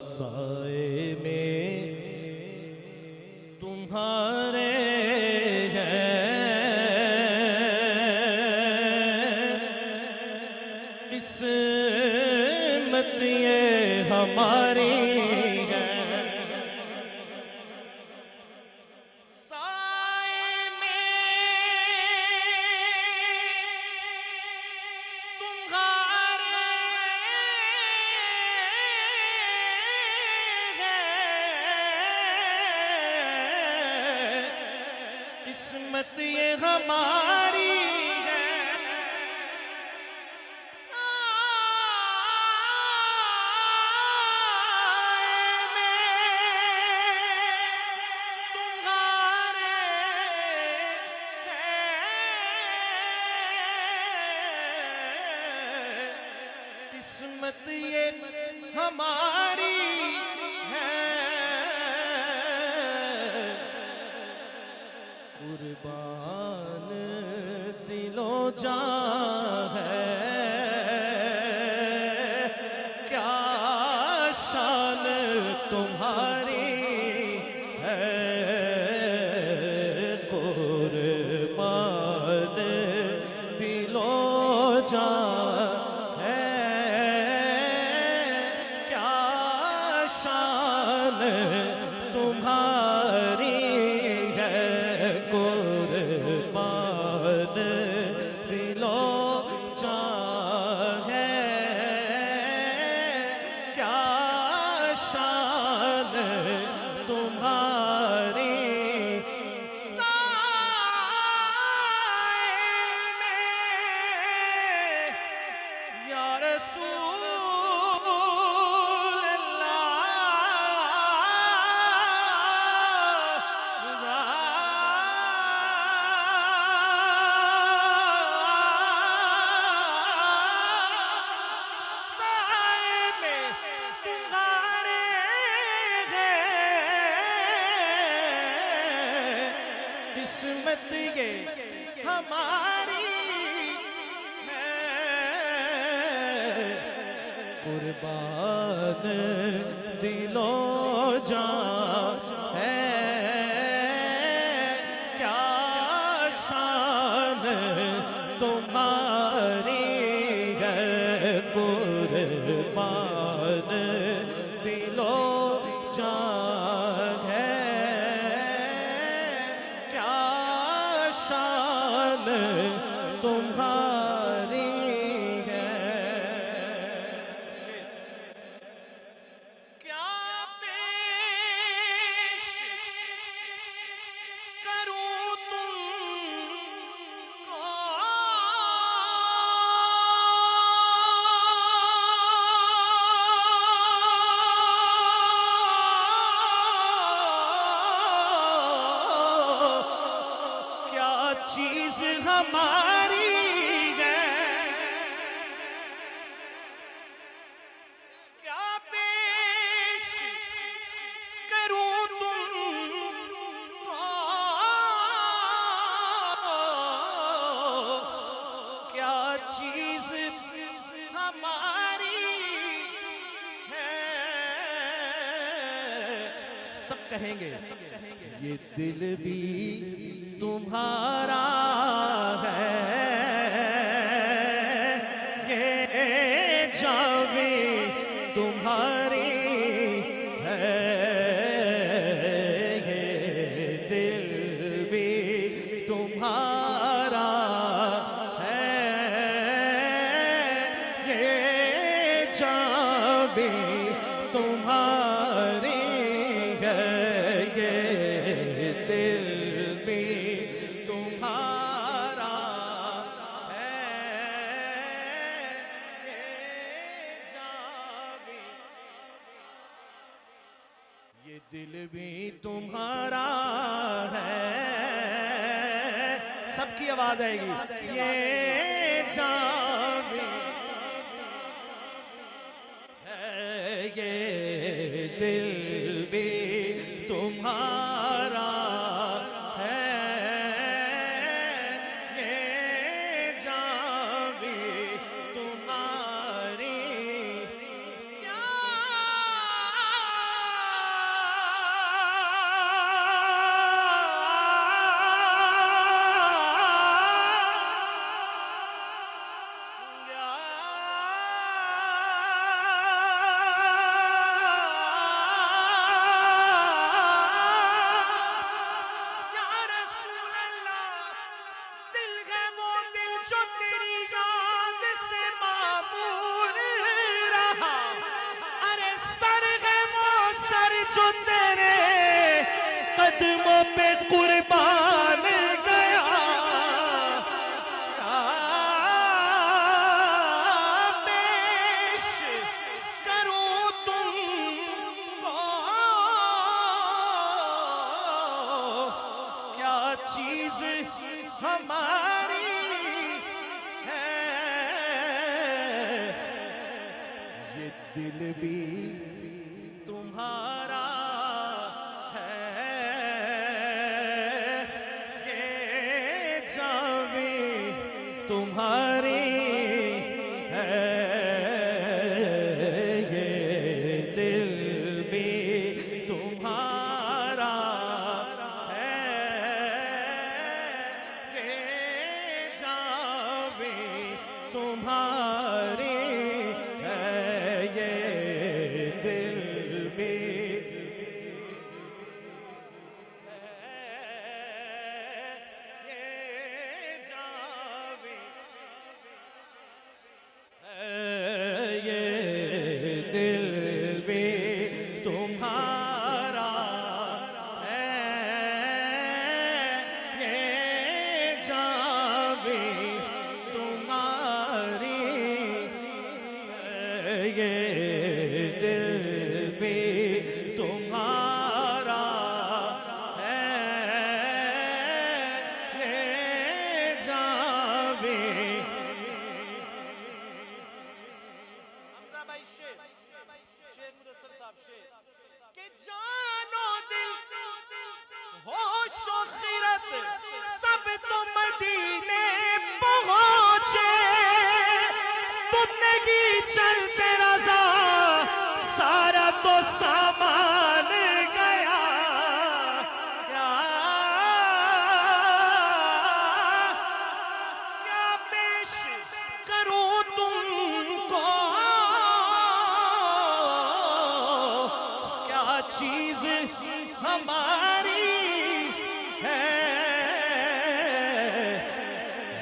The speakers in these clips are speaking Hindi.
साए में तुम्हारे हैं, किस्मत ये हमारी है। साए में तुम्हारे किस्मत ये हमारी है। साए में तुम्हारे हैं, किस्मत ये हमारी है। कुर्बान दिलो जान है, क्या शान तुम्हारी है। कुर्बान दिलो जान है, क्या शान तुम्हारी है। कुर्बान दिलो जान है, क्या शान तुम्हारी। साए में या रसूल किस्मत ये हमारी है। कुर्बान दिलो जान है, क्या शान तुम्हारी है। कुर्बान दिलो जान है, शान तुम्हारी है। क्या पेश करूं तुमको, चीज हमारी है। क्या पेश करूं तुमको, क्या चीज हमारी है। सब कहेंगे ये दिल भी तुम्हारा है, ये जान भी तुम्हारी है। ये दिल भी तुम्हारा है, ये जान भी तुम्हारी है। ये दिल भी तुम्हारा है, ये जान भी। ये दिल भी तुम्हारा है, सबकी आवाज आएगी। ये जान भी है, ये दिल भी तुम्हारा है, ये जान भी तुम्हारी। क्या जो तेरे कदमों पे कुर्बान गया, पेश करूं तुमको क्या चीज हमारी है। ये दिल भी तुम्हारा है, ये जावे तुम्हारी है, ये दिल भी तुम्हारा है, ये जावे तुम्हारी है, ये दिल भी ये जावे ये दिल भी तुम्हारा है, ये जावे तुम्हारी है, ये दिल भी तुम्हारा है, ये जावे। कि जानो दिल होशो खिरत सब तो मदीने पहुंचे, तुम नहीं चलते रजा सारा तो सामान गया, क्या पेश करूं तुमको क्या चीज हमारी है।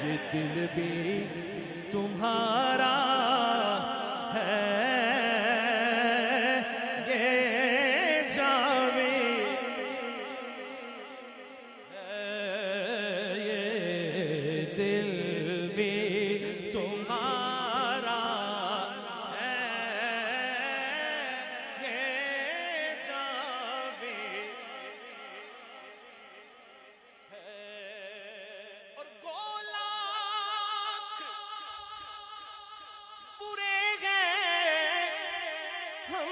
ये दिल भी तुम्हारा है, ये जावे ये दिल भी तुम्हारा है, ये जावे और गोलाख पूरे गए हम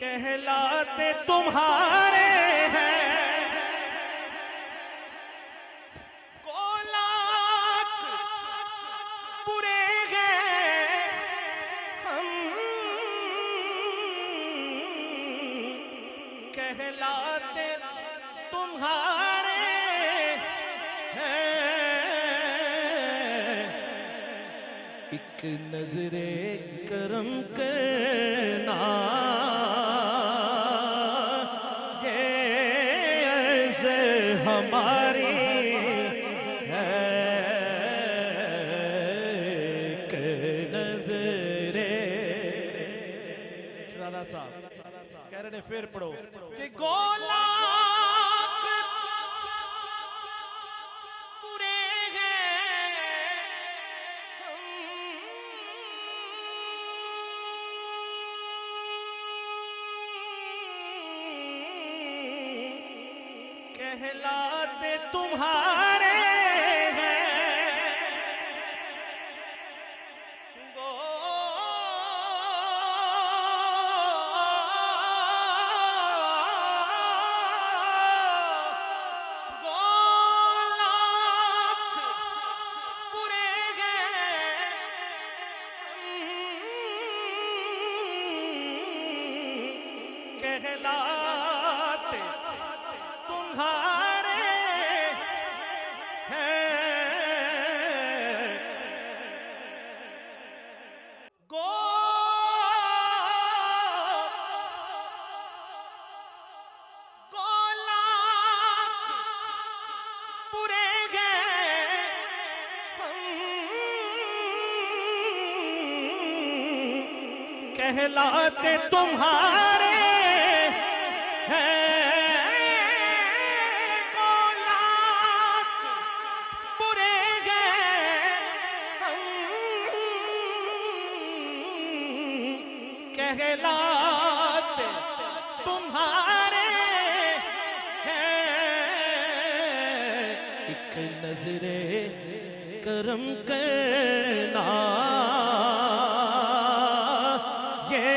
कहलाते तुम्हारे हैं, गोलाख पूरे गए हम कहलाते तुम्हारे हैं, एक नजरे करम करना ये अर्ज़ हमारी है, एक नजरे शहज़ादा साहब कह रहे ने फिर पढ़ो कि गोलाख पूरे कहलाते तुम्हारे हैं, गोलाख पूरे कहलाते तुम्हारे कहलाते तुम्हारे हैं औलाद बुरे हैं हम कहलाते तुम्हारे हैं एक नजरे करम करना ये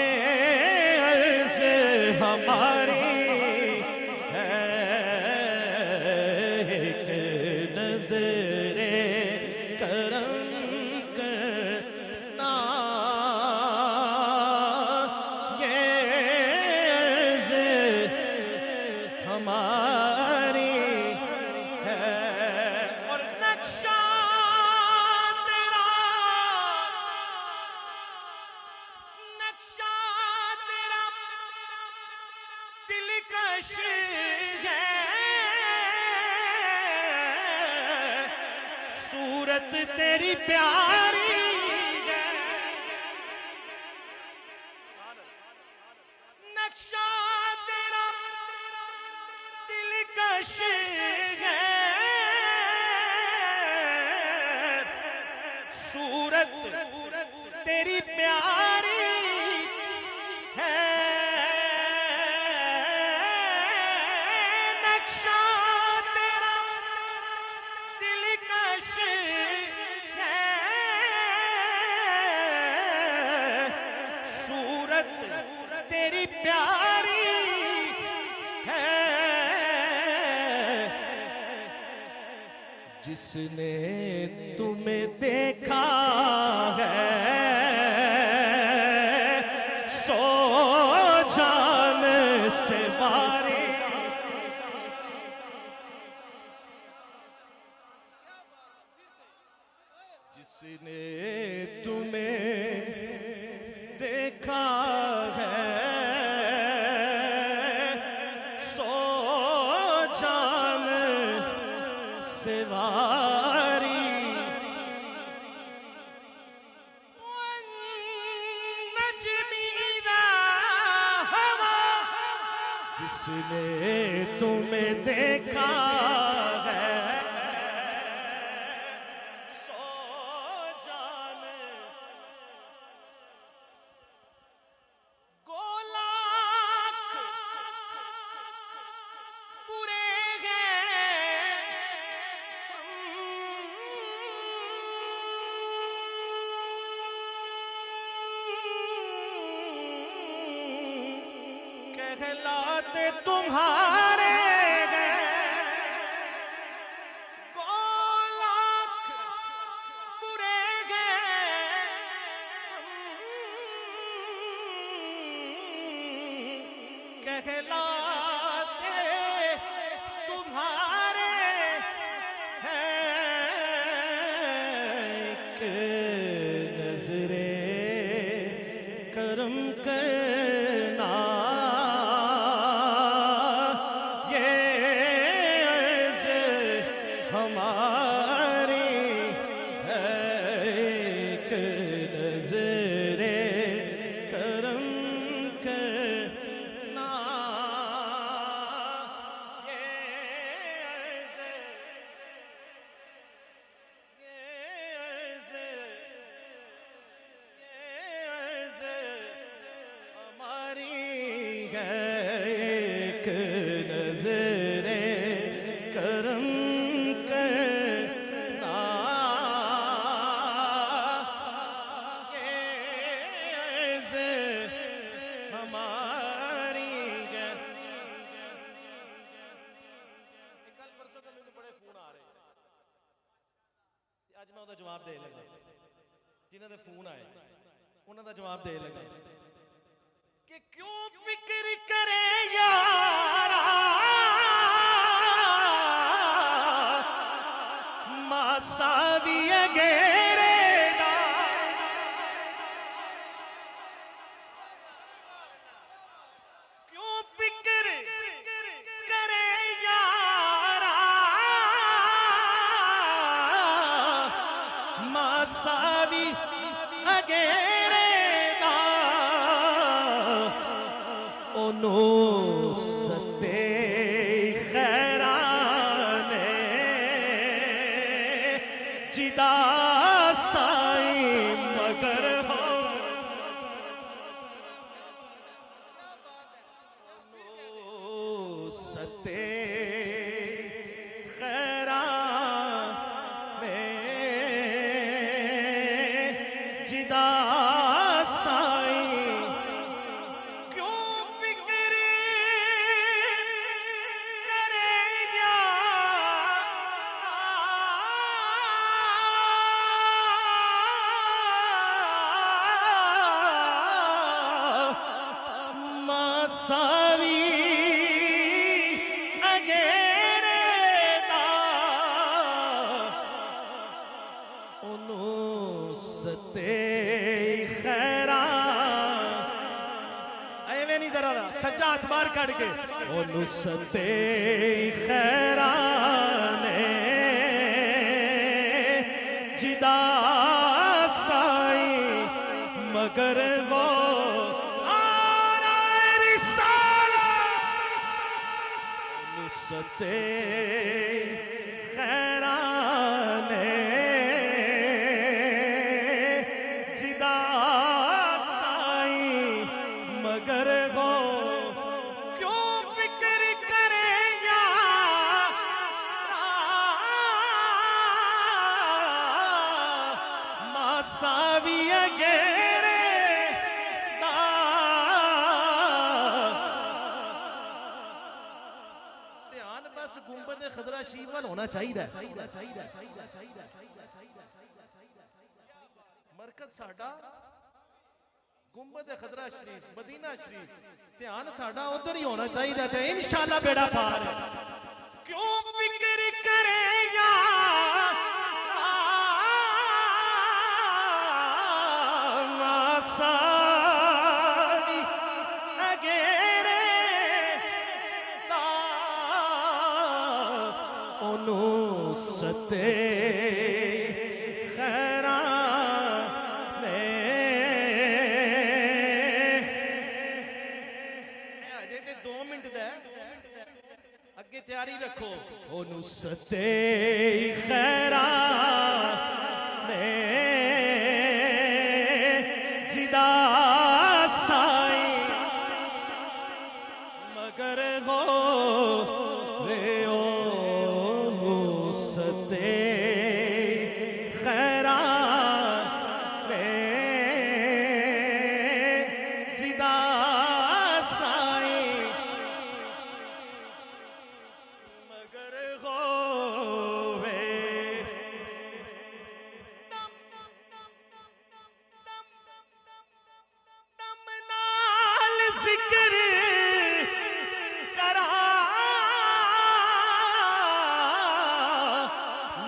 अर्ज़ हमारी है एक नजरे करम करना ये अर्ज़ हमारी है और नक्शा दिलकश है सूरत तेरी प्यारी है नक्शा तेरा दिलकश है सूरत तेरी प्यारी है तेरी प्यारी है जिसने तुम्हें देखा है सो जान से मारे जिसने तुम्हें देखा है सो जान से वारी नजमी इज़ा हवा जिसने तुम्हें देखा है कहलाते तुम्हारे गोलाख बुरे कहलाते तुम्हारे हैं एक नजरे करम करना हमारी है एक नजरे करम करना ये अर्ज़ हमारी है एक नजरे करम मैं ਉਹਦਾ ਜਵਾਬ ਦੇ ਲਗਾ ਜਿਨ੍ਹਾਂ ਦੇ ਫੋਨ ਆਏ ਉਹਨਾਂ ਦਾ ਜਵਾਬ ਦੇ ਲਗਾ ਕਿ ਕਿਉਂ ਫਿਕਰ ਕਰੇ ਯਾਰਾ ਮਾਸਾ ਵੀ ਅਗੇਰੇ ਦਾ ਕਿਉਂ ਫਿਕਰ ਕਰੇ ਯਾਰਾ मासा भी अगेरे दा नुसते खैराने जिदा साई मगर हो नुसते खैराने जिदा सावी अगेरे दा नुसते खैरा एवें नहीं जरा सच्चा हाथ बाहर काट के नुसते खैरा ने जिदा साई मगर वो नुसते खैराने जिदा साई मगर वो क्यों फिक्र करे मासावी अगेरे गुंबद खदरा शरीफ वाल होना चाहिए। मरकज साडा गुंबद खदरा शरीफ मदीना शरीफ ध्यान साडा उधर ही होना चाहिए ते इंशाअल्लाह बेड़ा पार है। क्यों फिक्र करे नुसते खैरा अजे ते 2 मिनट दा अगे तैयारी रखो। ओ नुसते खैरा जिदा साई मगर हो रे ओ नुसते खैरा जिदा साई मगर हो दम नाल जिक्र करा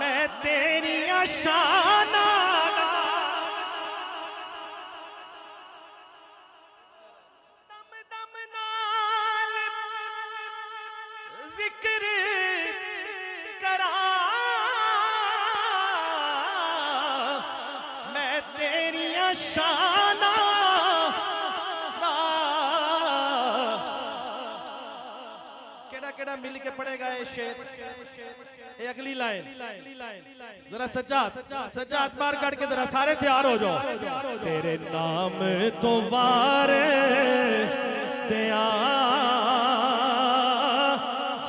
मैं तेरी शाना दम दम नाल जिक्र करा मैं तेरी शाना केड़ा मिल के पड़ेगा ये शेर ये अगली लाइन जरा सच्चा हाथ बाहर काट के जरा सारे तैयार हो जाओ। तेरे नाम तो वार दिया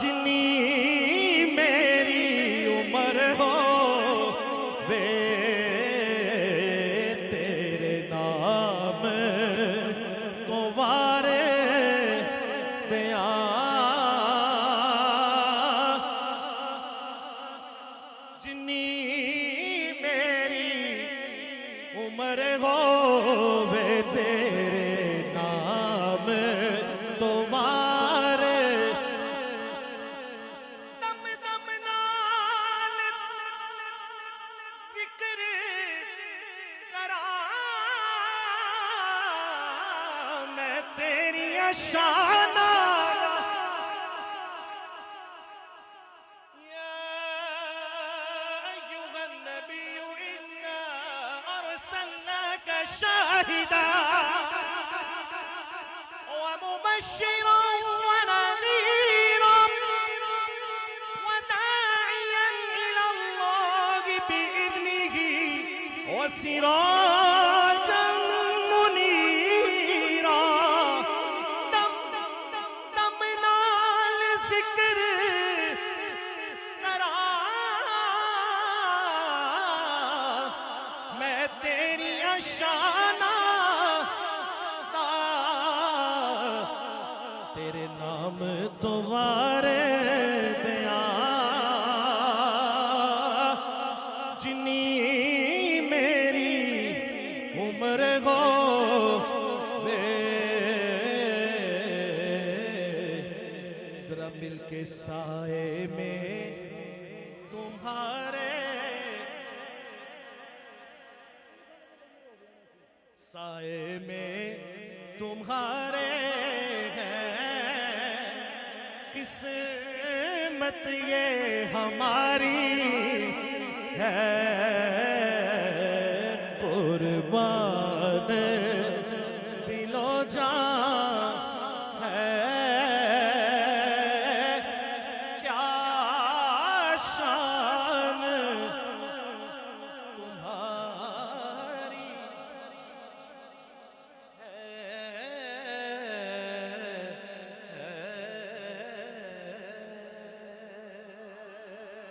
जिनी मेरी उम्र हो वे तेरे नाम तो वार दिया जिनी मेरी उम्र हो वे तेरे नाम तुम्हारे दम दम नाल जिक्र करा मैं तेरी शाना शाहिदा व मुबश्शिरा ओ सिराजम मुनीरा दम दम नाल जिक्र करा मैं तेरी शाना दा तेरे नाम तो वारे दिया जिनी मेरी उम्र हो वे जरा मिल के साए में तुम्हारे साए में तुम्हारे हैं किस्मत ये हमारी है कुर्बान।